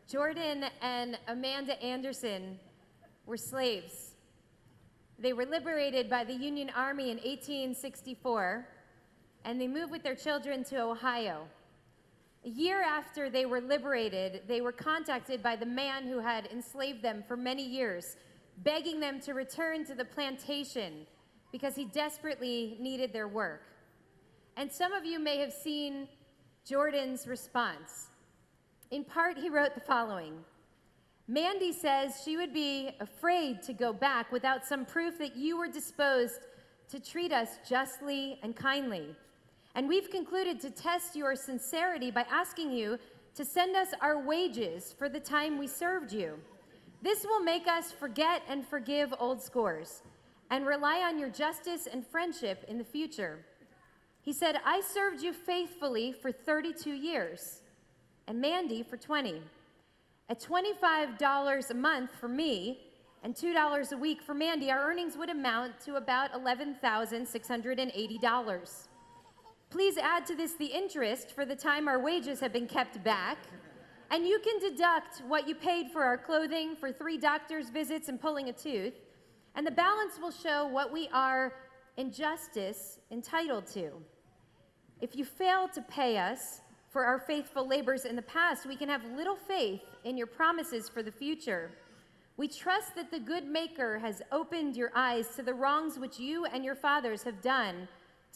Jordan and Amanda Anderson were slaves. They were liberated by the Union Army in 1864, and they moved with their children to Ohio. A year after they were liberated, they were contacted by the man who had enslaved them for many years, begging them to return to the plantation because he desperately needed their work. And some of you may have seen Jordan's response. In part, he wrote the following. Mandy says she would be afraid to go back without some proof that you were disposed to treat us justly and kindly. And we've concluded to test your sincerity by asking you to send us our wages for the time we served you. This will make us forget and forgive old scores and rely on your justice and friendship in the future. He said, I served you faithfully for 32 years, and Mandy for 20. At $25 a month for me and $2 a week for Mandy, our earnings would amount to about $11,680. Please add to this the interest for the time our wages have been kept back, and you can deduct what you paid for our clothing, for 3 doctor's visits and pulling a tooth, and the balance will show what we are in justice entitled to. If you fail to pay us for our faithful labors in the past, we can have little faith in your promises for the future. We trust that the good Maker has opened your eyes to the wrongs which you and your fathers have done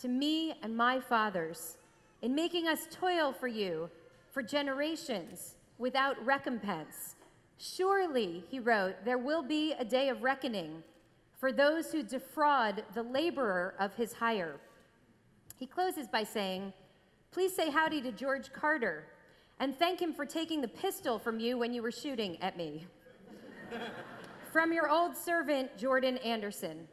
to me and my fathers, in making us toil for you for generations without recompense. Surely, he wrote, there will be a day of reckoning for those who defraud the laborer of his hire. He closes by saying, please say howdy to George Carter and thank him for taking the pistol from you when you were shooting at me. From your old servant, Jordan Anderson.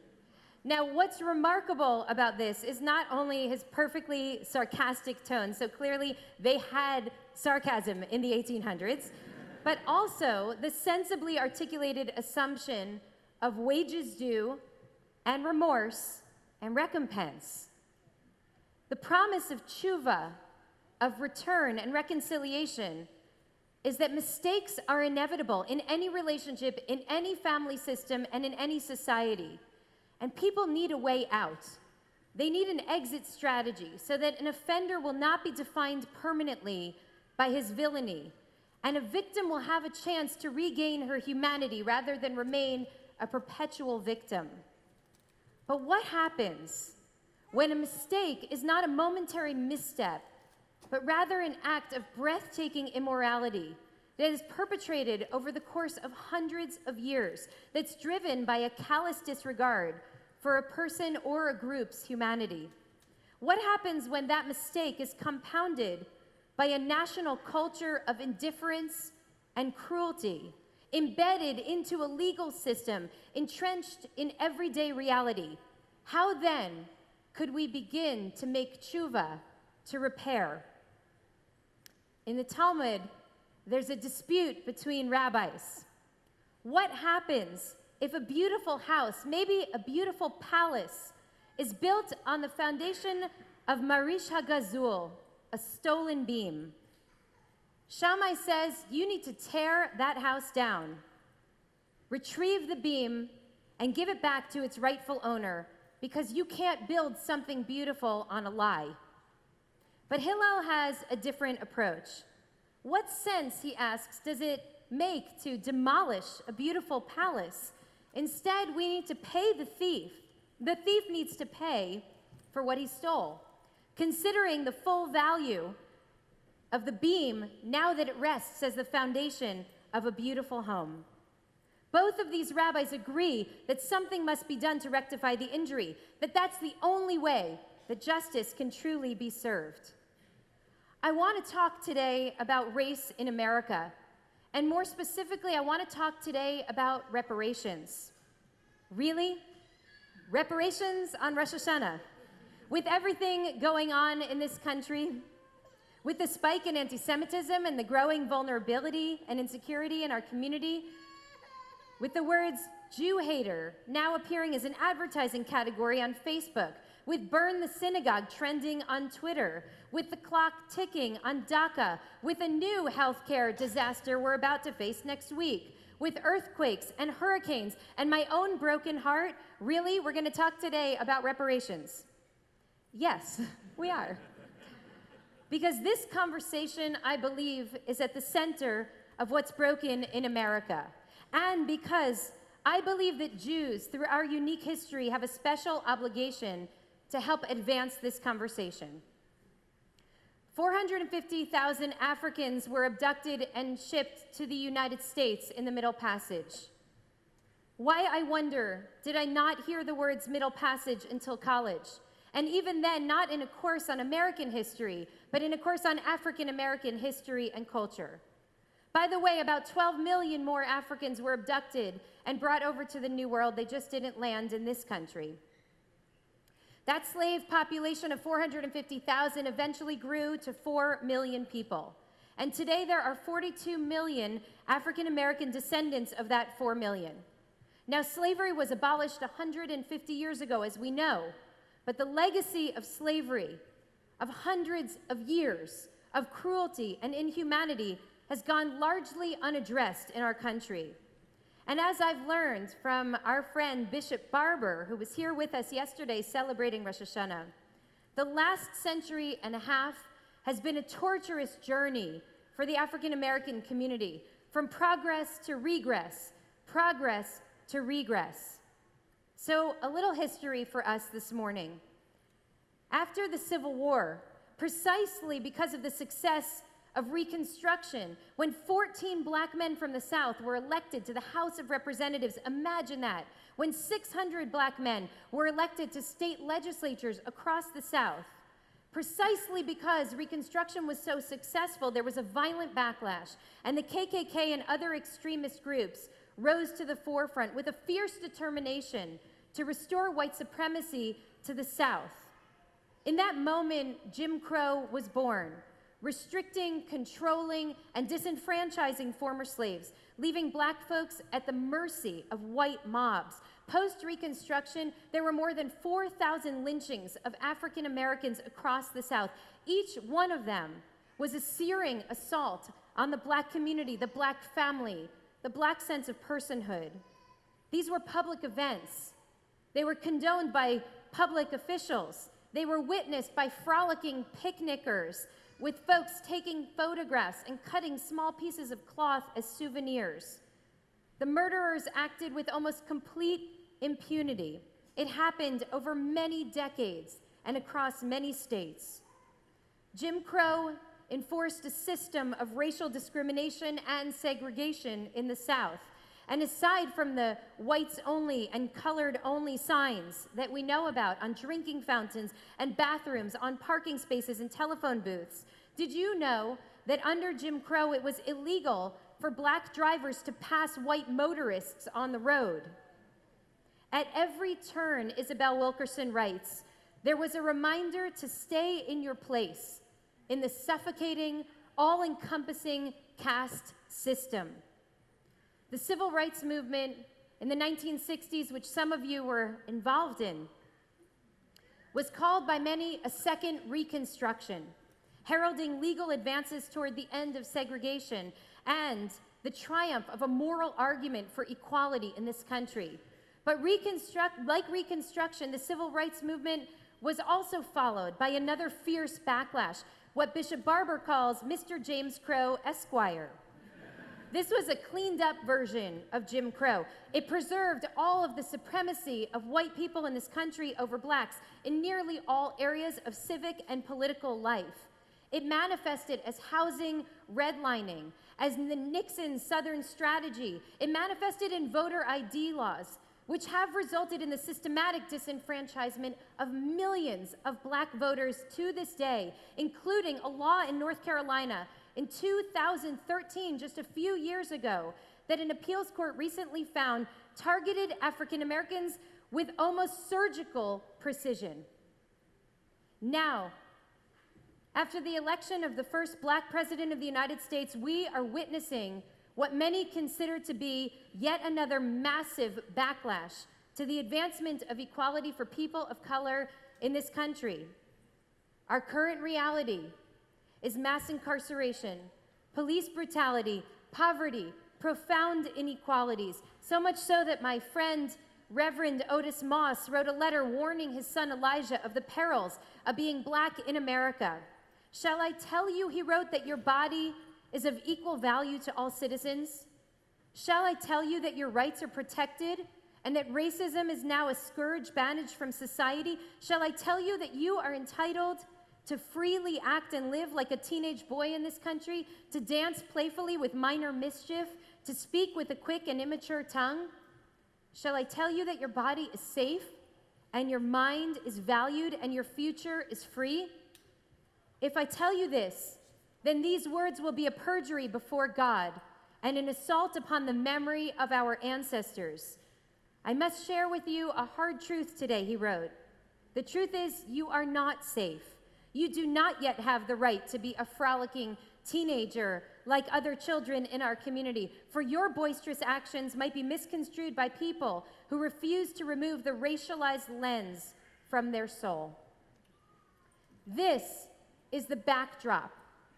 Now, what's remarkable about this is not only his perfectly sarcastic tone, so clearly they had sarcasm in the 1800s, but also the sensibly articulated assumption of wages due and remorse and recompense. The promise of tshuva, of return and reconciliation, is that mistakes are inevitable in any relationship, in any family system, and in any society. And people need a way out. They need an exit strategy so that an offender will not be defined permanently by his villainy, and a victim will have a chance to regain her humanity rather than remain a perpetual victim. But what happens when a mistake is not a momentary misstep, but rather an act of breathtaking immorality that is perpetrated over the course of hundreds of years, that's driven by a callous disregard for a person or a group's humanity? What happens when that mistake is compounded by a national culture of indifference and cruelty, embedded into a legal system, entrenched in everyday reality? How then could we begin to make tshuva, to repair? In the Talmud, there's a dispute between rabbis. What happens if a beautiful house, maybe a beautiful palace, is built on the foundation of Marish HaGazul, a stolen beam? Shammai says you need to tear that house down, retrieve the beam, and give it back to its rightful owner, because you can't build something beautiful on a lie. But Hillel has a different approach. What sense, he asks, does it make to demolish a beautiful palace? Instead, we need to pay the thief. The thief needs to pay for what he stole, considering the full value of the beam now that it rests as the foundation of a beautiful home. Both of these rabbis agree that something must be done to rectify the injury, that that's the only way that justice can truly be served. I want to talk today about race in America, and more specifically, I want to talk today about reparations. Really? Reparations on Rosh Hashanah? With everything going on in this country, with the spike in anti-Semitism and the growing vulnerability and insecurity in our community, with the words Jew hater now appearing as an advertising category on Facebook, with Burn the Synagogue trending on Twitter, with the clock ticking on DACA, with a new healthcare disaster we're about to face next week, with earthquakes and hurricanes and my own broken heart. Really, we're going to talk today about reparations. Yes, we are. Because this conversation, I believe, is at the center of what's broken in America. And because I believe that Jews, through our unique history, have a special obligation to help advance this conversation. 450,000 Africans were abducted and shipped to the United States in the Middle Passage. Why, I wonder, did I not hear the words Middle Passage until college? And even then, not in a course on American history, but in a course on African American history and culture. By the way, about 12 million more Africans were abducted and brought over to the New World. They just didn't land in this country. That slave population of 450,000 eventually grew to 4 million people. And today there are 42 million African American descendants of that 4 million. Now, slavery was abolished 150 years ago, as we know, but the legacy of slavery, of hundreds of years of cruelty and inhumanity, has gone largely unaddressed in our country. And as I've learned from our friend Bishop Barber, who was here with us yesterday celebrating Rosh Hashanah, the last century and a half has been a torturous journey for the African American community, from progress to regress, progress to regress. So a little history for us this morning. After the Civil War, precisely because of the success of Reconstruction, when 14 black men from the South were elected to the House of Representatives, imagine that, when 600 black men were elected to state legislatures across the South, precisely because Reconstruction was so successful, there was a violent backlash, and the KKK and other extremist groups rose to the forefront with a fierce determination to restore white supremacy to the South. In that moment, Jim Crow was born, restricting, controlling, and disenfranchising former slaves, leaving black folks at the mercy of white mobs. Post-Reconstruction, there were more than 4,000 lynchings of African Americans across the South. Each one of them was a searing assault on the black community, the black family, the black sense of personhood. These were public events. They were condoned by public officials. They were witnessed by frolicking picnickers, with folks taking photographs and cutting small pieces of cloth as souvenirs. The murderers acted with almost complete impunity. It happened over many decades and across many states. Jim Crow enforced a system of racial discrimination and segregation in the South. And aside from the whites only and colored only signs that we know about on drinking fountains and bathrooms, on parking spaces and telephone booths, did you know that under Jim Crow it was illegal for black drivers to pass white motorists on the road? At every turn, Isabel Wilkerson writes, there was a reminder to stay in your place in the suffocating, all-encompassing caste system. The civil rights movement in the 1960s, which some of you were involved in, was called by many a second Reconstruction, heralding legal advances toward the end of segregation and the triumph of a moral argument for equality in this country. But like Reconstruction, the civil rights movement was also followed by another fierce backlash, what Bishop Barber calls Mr. James Crow Esquire. This was a cleaned up version of Jim Crow. It preserved all of the supremacy of white people in this country over blacks in nearly all areas of civic and political life. It manifested as housing redlining, as the Nixon Southern strategy. It manifested in voter ID laws, which have resulted in the systematic disenfranchisement of millions of black voters to this day, including a law in North Carolina in 2013, just a few years ago, that an appeals court recently found targeted African Americans with almost surgical precision. Now, after the election of the first black president of the United States, we are witnessing what many consider to be yet another massive backlash to the advancement of equality for people of color in this country. Our current reality is mass incarceration, police brutality, poverty, profound inequalities, so much so that my friend Reverend Otis Moss wrote a letter warning his son Elijah of the perils of being black in America. Shall I tell you, he wrote, that your body is of equal value to all citizens? Shall I tell you that your rights are protected and that racism is now a scourge banished from society? Shall I tell you that you are entitled to freely act and live like a teenage boy in this country, to dance playfully with minor mischief, to speak with a quick and immature tongue? Shall I tell you that your body is safe and your mind is valued and your future is free? If I tell you this, then these words will be a perjury before God and an assault upon the memory of our ancestors. I must share with you a hard truth today, he wrote. The truth is, you are not safe. You do not yet have the right to be a frolicking teenager like other children in our community, for your boisterous actions might be misconstrued by people who refuse to remove the racialized lens from their soul. This is the backdrop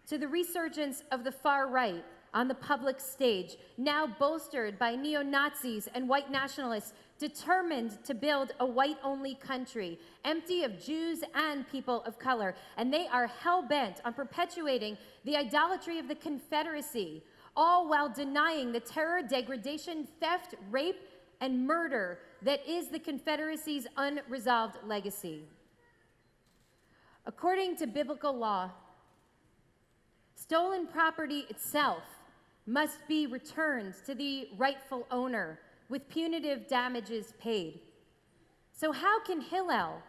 to the resurgence of the far right on the public stage, now bolstered by neo-Nazis and white nationalists determined to build a white-only country, empty of Jews and people of color. And they are hell-bent on perpetuating the idolatry of the Confederacy, all while denying the terror, degradation, theft, rape, and murder that is the Confederacy's unresolved legacy. According to biblical law, stolen property itself must be returned to the rightful owner with punitive damages paid. So how can Hillel,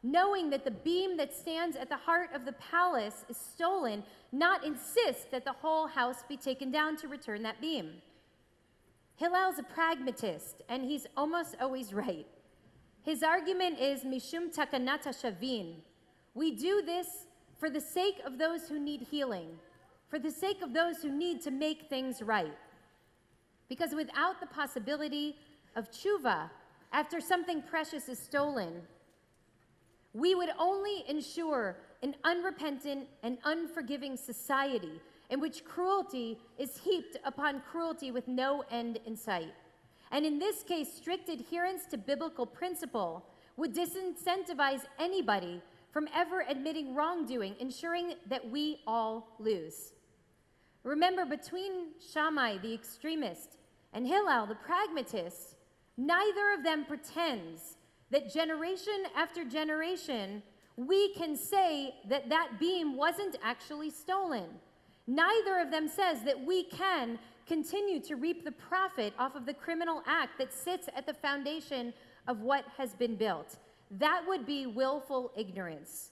knowing that the beam that stands at the heart of the palace is stolen, not insist that the whole house be taken down to return that beam? Hillel's a pragmatist, and he's almost always right. His argument is mishum takanat shavin. We do this for the sake of those who need healing, for the sake of those who need to make things right. Because without the possibility of tshuva after something precious is stolen, we would only ensure an unrepentant and unforgiving society in which cruelty is heaped upon cruelty with no end in sight. And in this case, strict adherence to biblical principle would disincentivize anybody from ever admitting wrongdoing, ensuring that we all lose. Remember, between Shammai, the extremist, and Hillel, the pragmatist, neither of them pretends that generation after generation, we can say that that beam wasn't actually stolen. Neither of them says that we can continue to reap the profit off of the criminal act that sits at the foundation of what has been built. That would be willful ignorance.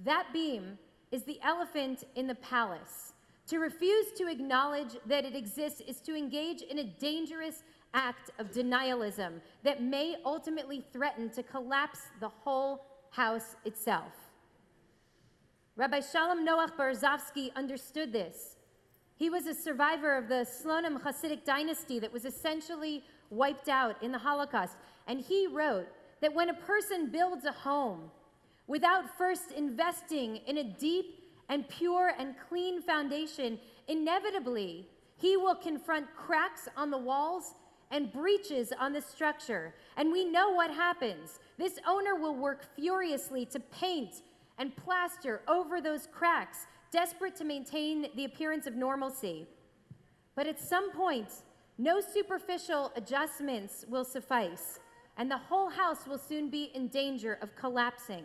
That beam is the elephant in the palace. To refuse to acknowledge that it exists is to engage in a dangerous act of denialism that may ultimately threaten to collapse the whole house itself. Rabbi Shalom Noach Barzovsky understood this. He was a survivor of the Slonim Hasidic dynasty that was essentially wiped out in the Holocaust. And he wrote that when a person builds a home without first investing in a deep and pure and clean foundation, inevitably he will confront cracks on the walls and breaches on the structure. And we know what happens. This owner will work furiously to paint and plaster over those cracks, desperate to maintain the appearance of normalcy. But at some point, no superficial adjustments will suffice, and the whole house will soon be in danger of collapsing.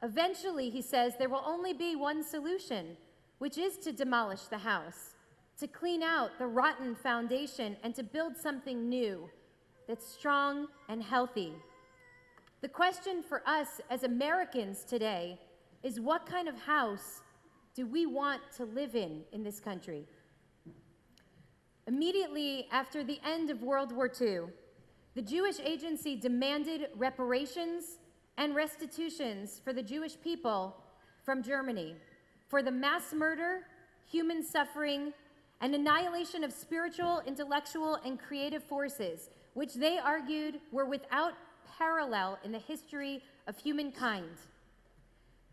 Eventually, he says, there will only be one solution, which is to demolish the house, to clean out the rotten foundation, and to build something new that's strong and healthy. The question for us as Americans today is, what kind of house do we want to live in this country? Immediately after the end of World War II, the Jewish Agency demanded reparations and restitutions for the Jewish people from Germany for the mass murder, human suffering, and annihilation of spiritual, intellectual, and creative forces, which they argued were without unparalleled in the history of humankind.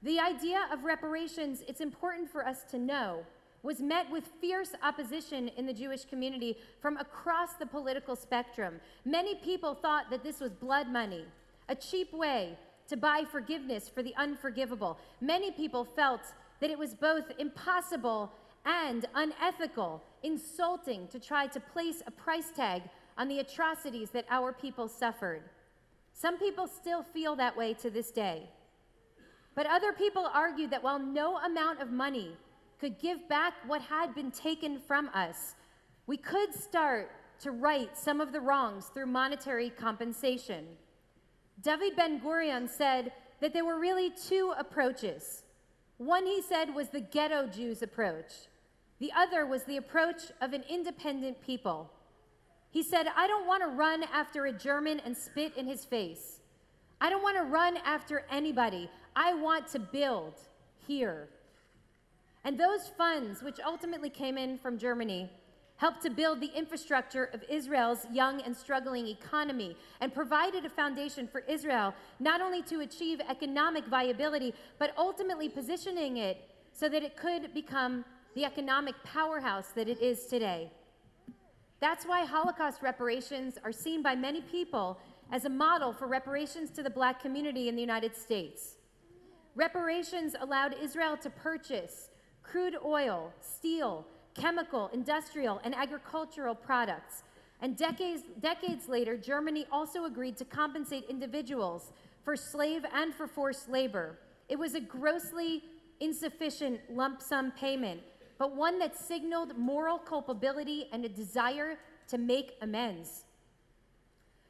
The idea of reparations, it's important for us to know, was met with fierce opposition in the Jewish community from across the political spectrum. Many people thought that this was blood money, a cheap way to buy forgiveness for the unforgivable. Many people felt that it was both impossible and unethical, insulting to try to place a price tag on the atrocities that our people suffered. Some people still feel that way to this day. But other people argued that while no amount of money could give back what had been taken from us, we could start to right some of the wrongs through monetary compensation. David Ben-Gurion said that there were really two approaches. One, he said, was the ghetto Jews approach. The other was the approach of an independent people. He said, I don't want to run after a German and spit in his face. I don't want to run after anybody. I want to build here. And those funds, which ultimately came in from Germany, helped to build the infrastructure of Israel's young and struggling economy and provided a foundation for Israel not only to achieve economic viability, but ultimately positioning it so that it could become the economic powerhouse that it is today. That's why Holocaust reparations are seen by many people as a model for reparations to the Black community in the United States. Reparations allowed Israel to purchase crude oil, steel, chemical, industrial, and agricultural products. And decades later, Germany also agreed to compensate individuals for slave and for forced labor. It was a grossly insufficient lump sum payment, but one that signaled moral culpability and a desire to make amends.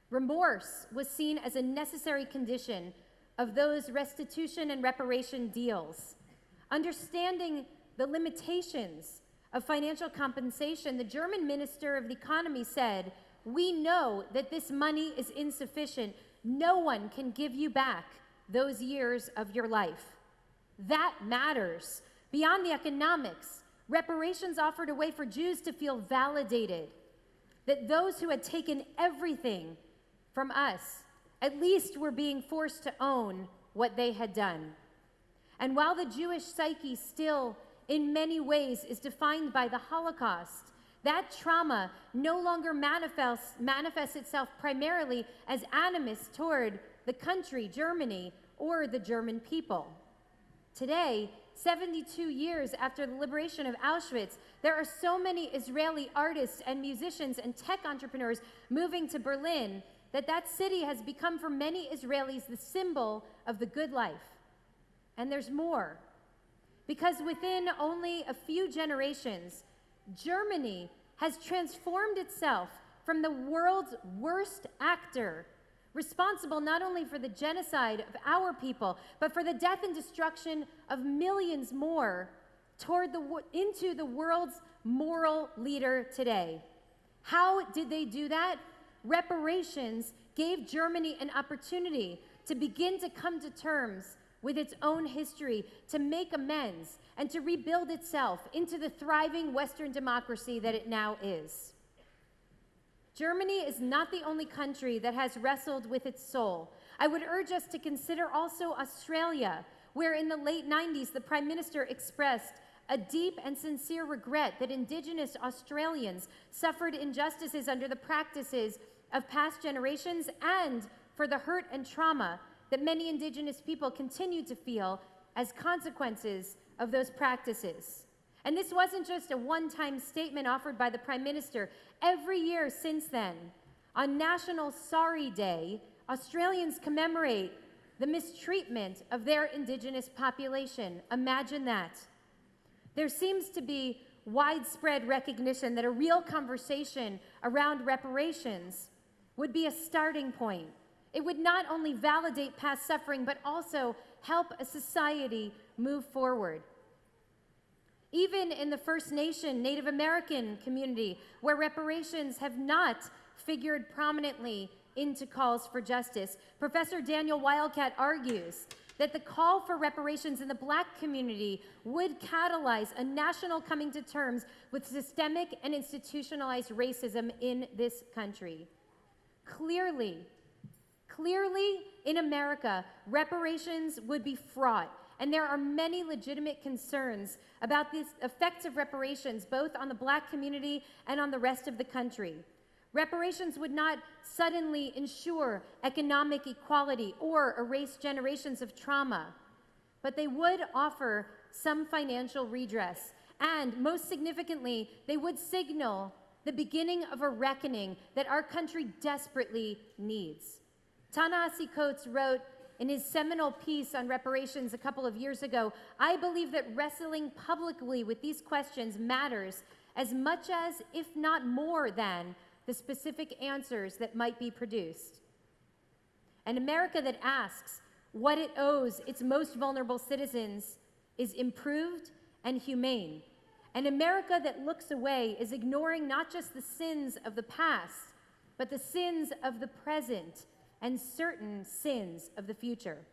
Remorse was seen as a necessary condition of those restitution and reparation deals. Understanding the limitations of financial compensation, the German Minister of the Economy said, "We know that this money is insufficient. No one can give you back those years of your life." That matters. Beyond the economics, reparations offered a way for Jews to feel validated, that those who had taken everything from us at least were being forced to own what they had done. And while the Jewish psyche still in many ways is defined by the Holocaust, that trauma no longer manifests itself primarily as animus toward the country, Germany, or the German people. Today, 72 years after the liberation of Auschwitz, there are so many Israeli artists and musicians and tech entrepreneurs moving to Berlin that city has become for many Israelis the symbol of the good life. And there's more. Because within only a few generations, Germany has transformed itself from the world's worst actor, responsible not only for the genocide of our people, but for the death and destruction of millions more, into the world's moral leader today. How did they do that? Reparations gave Germany an opportunity to begin to come to terms with its own history, to make amends, and to rebuild itself into the thriving Western democracy that it now is. Germany is not the only country that has wrestled with its soul. I would urge us to consider also Australia, where in the late 90s, the Prime Minister expressed a deep and sincere regret that Indigenous Australians suffered injustices under the practices of past generations and for the hurt and trauma that many Indigenous people continue to feel as consequences of those practices. And this wasn't just a one-time statement offered by the Prime Minister. Every year since then, on National Sorry Day, Australians commemorate the mistreatment of their Indigenous population. Imagine that. There seems to be widespread recognition that a real conversation around reparations would be a starting point. It would not only validate past suffering, but also help a society move forward. Even in the First Nation, Native American community, where reparations have not figured prominently into calls for justice, Professor Daniel Wildcat argues that the call for reparations in the Black community would catalyze a national coming to terms with systemic and institutionalized racism in this country. Clearly, Clearly, in America, reparations would be fraught, and there are many legitimate concerns about the effects of reparations, both on the Black community and on the rest of the country. Reparations would not suddenly ensure economic equality or erase generations of trauma, but they would offer some financial redress, and most significantly, they would signal the beginning of a reckoning that our country desperately needs. Ta-Nehisi Coates wrote in his seminal piece on reparations a couple of years ago, "I believe that wrestling publicly with these questions matters as much as, if not more than, the specific answers that might be produced." An America that asks what it owes its most vulnerable citizens is improved and humane. An America that looks away is ignoring not just the sins of the past, but the sins of the present and certain sins of the future.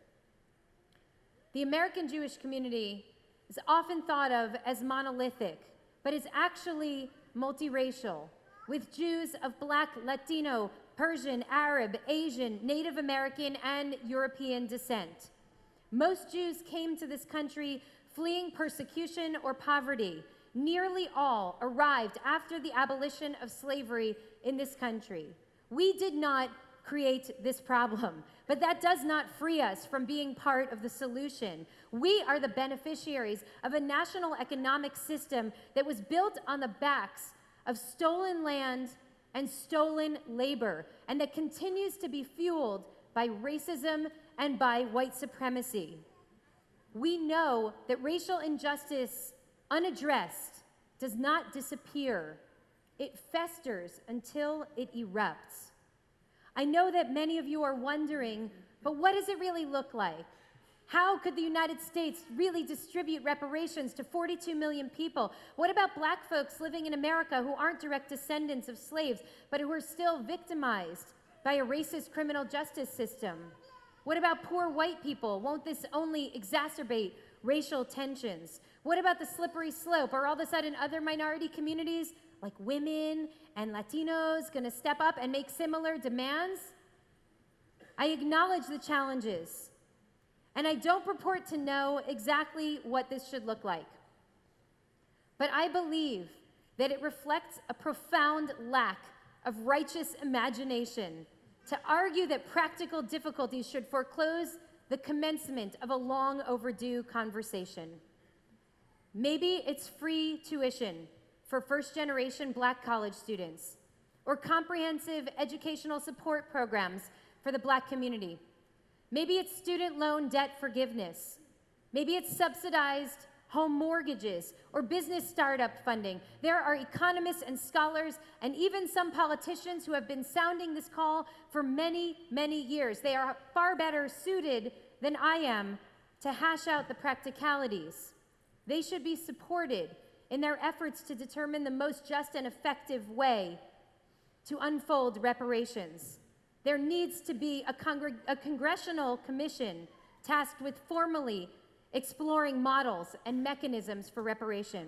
The American Jewish community is often thought of as monolithic, but is actually multiracial, with Jews of Black, Latino, Persian, Arab, Asian, Native American, and European descent. Most Jews came to this country fleeing persecution or poverty. Nearly all arrived after the abolition of slavery in this country. We did not create this problem, but that does not free us from being part of the solution. We are the beneficiaries of a national economic system that was built on the backs of stolen land and stolen labor, and that continues to be fueled by racism and by white supremacy. We know that racial injustice, unaddressed, does not disappear. It festers until it erupts. I know that many of you are wondering, but what does it really look like? How could the United States really distribute reparations to 42 million people? What about Black folks living in America who aren't direct descendants of slaves, but who are still victimized by a racist criminal justice system? What about poor white people? Won't this only exacerbate racial tensions? What about the slippery slope? Are all of a sudden other minority communities, like women and Latinos, going to step up and make similar demands? I acknowledge the challenges, and I don't purport to know exactly what this should look like. But I believe that it reflects a profound lack of righteous imagination to argue that practical difficulties should foreclose the commencement of a long overdue conversation. Maybe it's free tuition for first-generation Black college students, or comprehensive educational support programs for the Black community. Maybe it's student loan debt forgiveness. Maybe it's subsidized home mortgages or business startup funding. There are economists and scholars and even some politicians who have been sounding this call for many, many years. They are far better suited than I am to hash out the practicalities. They should be supported in their efforts to determine the most just and effective way to unfold reparations. There needs to be a congressional commission tasked with formally exploring models and mechanisms for reparation.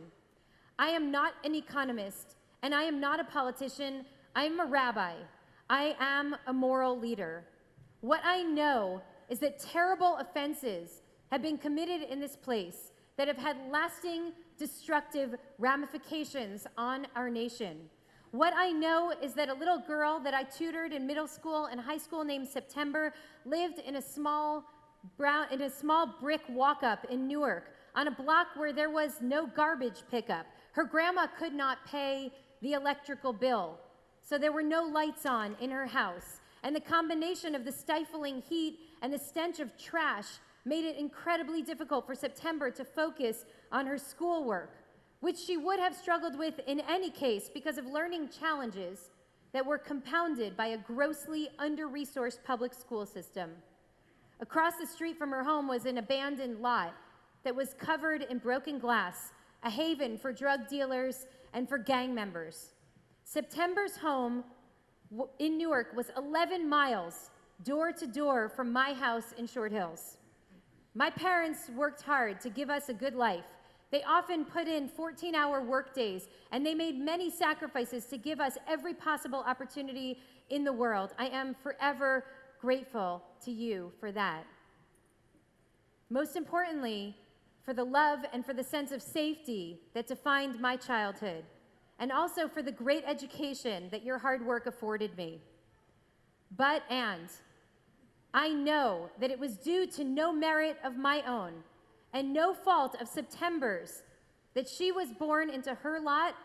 I am not an economist, and I am not a politician. I am a rabbi. I am a moral leader. What I know is that terrible offenses have been committed in this place that have had lasting destructive ramifications on our nation. What I know is that a little girl that I tutored in middle school and high school named September lived in a small brick walk-up in Newark on a block where there was no garbage pickup. Her grandma could not pay the electrical bill, so there were no lights on in her house. And the combination of the stifling heat and the stench of trash made it incredibly difficult for September to focus on her schoolwork, which she would have struggled with in any case because of learning challenges that were compounded by a grossly under-resourced public school system. Across the street from her home was an abandoned lot that was covered in broken glass, a haven for drug dealers and for gang members. September's home in Newark was 11 miles door to door from my house in Short Hills. My parents worked hard to give us a good life. They often put in 14-hour workdays, and they made many sacrifices to give us every possible opportunity in the world. I am forever grateful to you for that. Most importantly, for the love and for the sense of safety that defined my childhood, and also for the great education that your hard work afforded me. And I know that it was due to no merit of my own and no fault of September's that she was born into her lot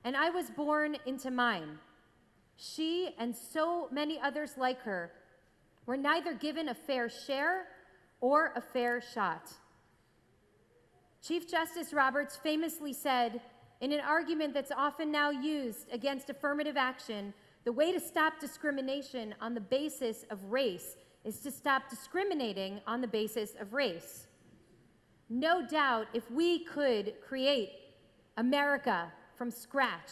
and I was born into mine. She and so many others like her were neither given a fair share or a fair shot. Chief Justice Roberts famously said, in an argument that's often now used against affirmative action, the way to stop discrimination on the basis of race is to stop discriminating on the basis of race. No doubt, if we could create America from scratch,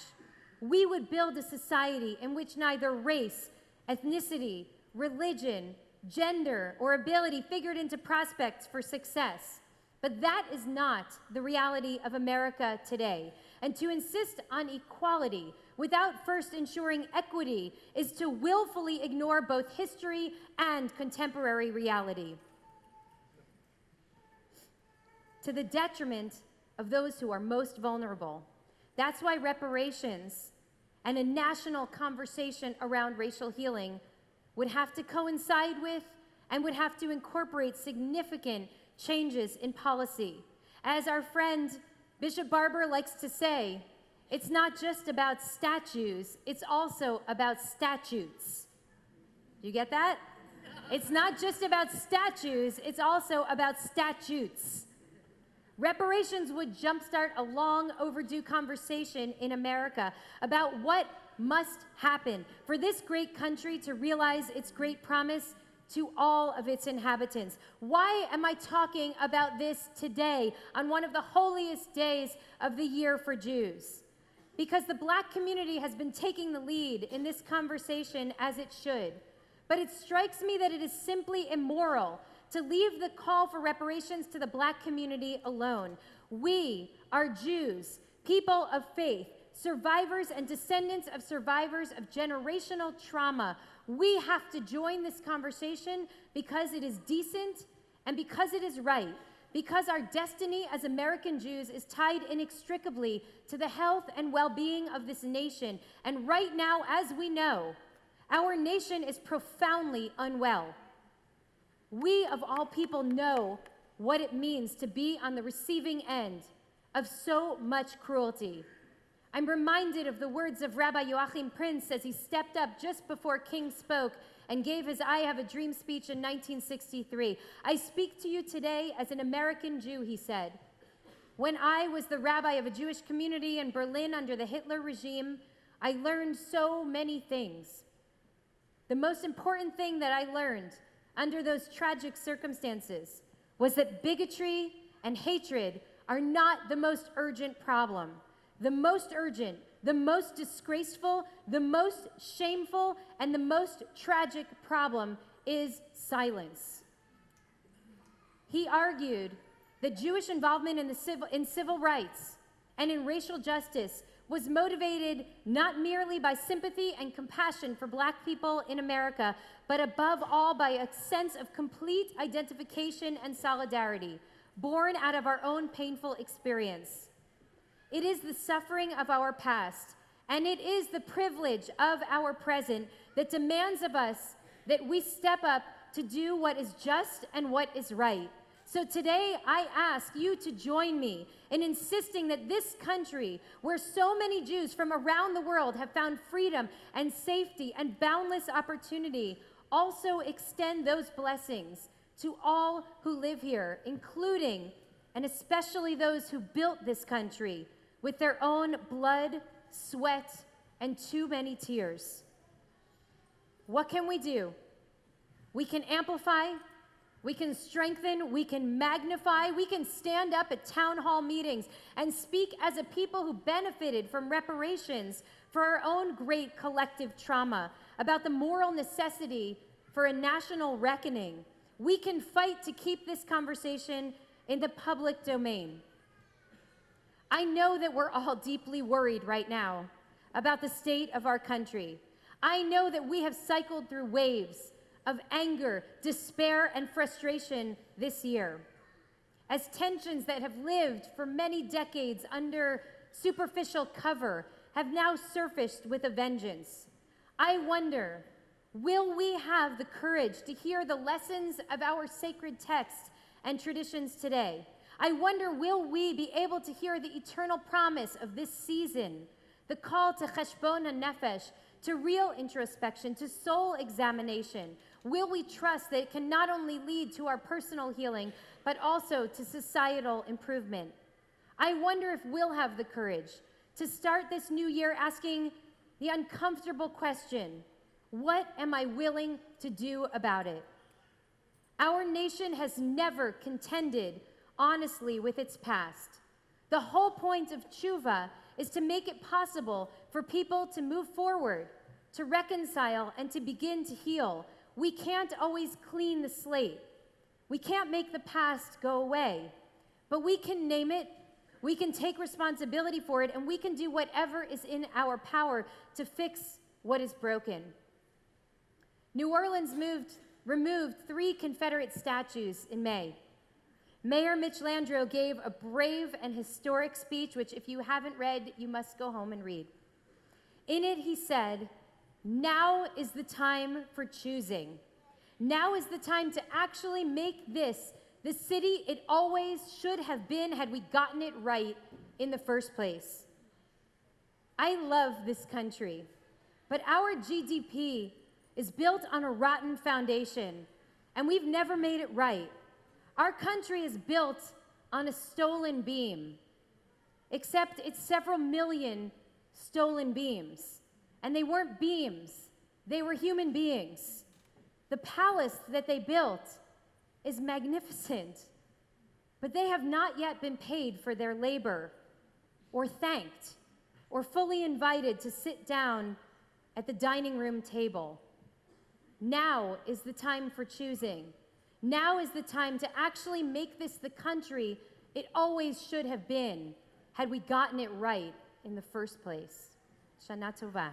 we would build a society in which neither race, ethnicity, religion, gender, or ability figured into prospects for success. But that is not the reality of America today. And to insist on equality without first ensuring equity is to willfully ignore both history and contemporary reality, to the detriment of those who are most vulnerable. That's why reparations and a national conversation around racial healing would have to coincide with and would have to incorporate significant changes in policy. As our friend Bishop Barber likes to say, it's not just about statues, it's also about statutes. You get that? It's not just about statues, it's also about statutes. Reparations would jumpstart a long overdue conversation in America about what must happen for this great country to realize its great promise to all of its inhabitants. Why am I talking about this today on one of the holiest days of the year for Jews? Because the Black community has been taking the lead in this conversation, as it should. But it strikes me that it is simply immoral to leave the call for reparations to the Black community alone. We are Jews, people of faith, survivors and descendants of survivors of generational trauma. We have to join this conversation because it is decent and because it is right, because our destiny as American Jews is tied inextricably to the health and well-being of this nation. And right now, as we know, our nation is profoundly unwell. We, of all people, know what it means to be on the receiving end of so much cruelty. I'm reminded of the words of Rabbi Joachim Prince as he stepped up just before King spoke and gave his I Have a Dream speech in 1963. I speak to you today as an American Jew, he said. When I was the rabbi of a Jewish community in Berlin under the Hitler regime, I learned so many things. The most important thing that I learned under those tragic circumstances was that bigotry and hatred are not the most urgent problem. The most urgent, the most disgraceful, the most shameful, and the most tragic problem is silence. He argued that Jewish involvement in civil rights and in racial justice was motivated not merely by sympathy and compassion for Black people in America, but above all by a sense of complete identification and solidarity, born out of our own painful experience. It is the suffering of our past, and it is the privilege of our present that demands of us that we step up to do what is just and what is right. So today, I ask you to join me in insisting that this country, where so many Jews from around the world have found freedom and safety and boundless opportunity, also extend those blessings to all who live here, including and especially those who built this country with their own blood, sweat, and too many tears. What can we do? We can amplify, we can strengthen, we can magnify, we can stand up at town hall meetings and speak as a people who benefited from reparations for our own great collective trauma, about the moral necessity for a national reckoning. We can fight to keep this conversation in the public domain. I know that we're all deeply worried right now about the state of our country. I know that we have cycled through waves of anger, despair, and frustration this year. As tensions that have lived for many decades under superficial cover have now surfaced with a vengeance, I wonder, will we have the courage to hear the lessons of our sacred texts and traditions today? I wonder, will we be able to hear the eternal promise of this season, the call to cheshbon hanefesh, to real introspection, to soul examination? Will we trust that it can not only lead to our personal healing, but also to societal improvement? I wonder if we'll have the courage to start this new year asking the uncomfortable question, what am I willing to do about it? Our nation has never contended honestly with its past. The whole point of tshuva is to make it possible for people to move forward, to reconcile, and to begin to heal. We can't always clean the slate. We can't make the past go away, but we can name it, we can take responsibility for it, and we can do whatever is in our power to fix what is broken. New Orleans removed 3 Confederate statues in May. Mayor Mitch Landrieu gave a brave and historic speech, which if you haven't read, you must go home and read. In it, he said, now is the time for choosing. Now is the time to actually make this the city it always should have been had we gotten it right in the first place. I love this country, but our GDP is built on a rotten foundation, and we've never made it right. Our country is built on a stolen beam, except it's several million stolen beams. And they weren't beams, they were human beings. The palace that they built is magnificent, but they have not yet been paid for their labor, or thanked, or fully invited to sit down at the dining room table. Now is the time for choosing. Now is the time to actually make this the country it always should have been had we gotten it right in the first place. Shana Tova.